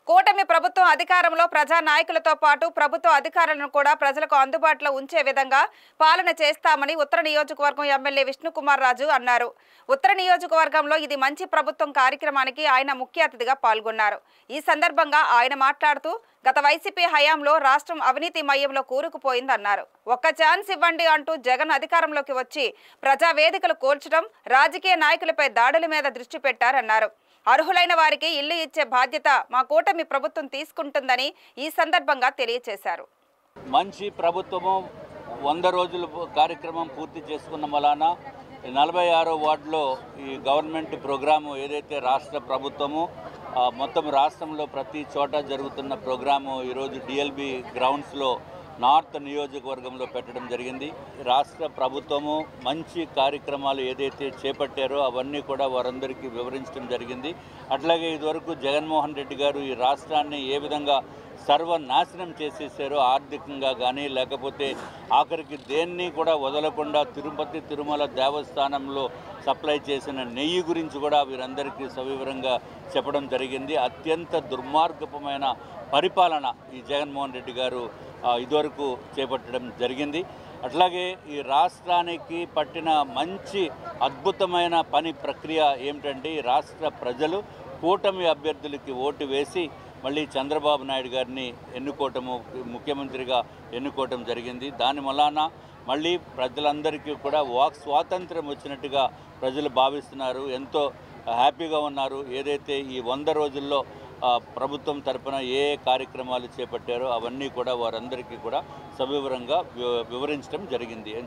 కూటమి ప్రభుత్వం అధికారంలో ప్రజా నాయకులతో పాటు ప్రభుత్వ అధికారులను కూడా ప్రజలకు అందుబాటులో ఉంచే విధంగా పాలన చేస్తామని ఉత్తర నియోజకవర్గం ఎమ్మెల్యే విష్ణుకుమార్ రాజు అన్నారు. ఉత్తర నియోజకవర్గంలో ఇది మంచి ప్రభుత్వం కార్యక్రమానికి ఆయన ముఖ్య అతిథిగా పాల్గొన్నారు. ఈ సందర్భంగా ఆయన మాట్లాడుతూ గత వైసీపీ హయాంలో రాష్ట్రం అవినీతి మయంలో కూరుకుపోయిందన్నారు. ఒక్క ఛాన్స్ ఇవ్వండి అంటూ జగన్ అధికారంలోకి వచ్చి ప్రజా వేదికలు కూల్చడం, రాజకీయ నాయకులపై దాడుల మీద దృష్టి పెట్టారన్నారు. అర్హులైన వారికి ఇల్లు ఇచ్చే బాధ్యత మా కూటమి ప్రభుత్వం తీసుకుంటుందని ఈ సందర్భంగా తెలియజేశారు. మంచి ప్రభుత్వము 100 రోజుల కార్యక్రమం పూర్తి చేసుకున్న వలన 46వ వార్డులో ఈ గవర్నమెంట్ ప్రోగ్రాము ఏదైతే రాష్ట్ర ప్రభుత్వము మొత్తం రాష్ట్రంలో ప్రతి చోట జరుగుతున్న ప్రోగ్రాము ఈరోజు డిఎల్బి గ్రౌండ్స్లో నార్త్ నియోజకవర్గంలో పెట్టడం జరిగింది. రాష్ట్ర ప్రభుత్వము మంచి కార్యక్రమాలు ఏదైతే చేపట్టారో అవన్నీ కూడా వారందరికీ వివరించడం జరిగింది. అట్లాగే ఇదివరకు జగన్మోహన్ రెడ్డి గారు ఈ రాష్ట్రాన్ని ఏ విధంగా సర్వనాశనం చేసేసారో ఆర్థికంగా కానీ, లేకపోతే ఆఖరికి దేన్ని కూడా వదలకుండా తిరుపతి తిరుమల దేవస్థానంలో సప్లై చేసిన నెయ్యి గురించి కూడా వీరందరికీ సవివరంగా చెప్పడం జరిగింది. అత్యంత దుర్మార్గపమైన పరిపాలన ఈ జగన్మోహన్ రెడ్డి గారు ఇదివరకు చేపట్టడం జరిగింది. అట్లాగే ఈ రాష్ట్రానికి పట్టిన మంచి అద్భుతమైన పని ప్రక్రియ ఏమిటంటే ఈ రాష్ట్ర ప్రజలు కూటమి అభ్యర్థులకి ఓటు వేసి మళ్ళీ చంద్రబాబు నాయుడు గారిని ఎన్నుకోవటము, ముఖ్యమంత్రిగా ఎన్నుకోవటం జరిగింది. దాని వలన మళ్ళీ ప్రజలందరికీ కూడా వాక్ స్వాతంత్రం వచ్చినట్టుగా ప్రజలు భావిస్తున్నారు, ఎంతో హ్యాపీగా ఉన్నారు. ఏదైతే ఈ 100 రోజుల్లో ప్రభుత్వం తరపున ఏ కార్యక్రమాలు చేపట్టారో అవన్నీ కూడా వారందరికీ కూడా సవివరంగా వివరించడం జరిగింది.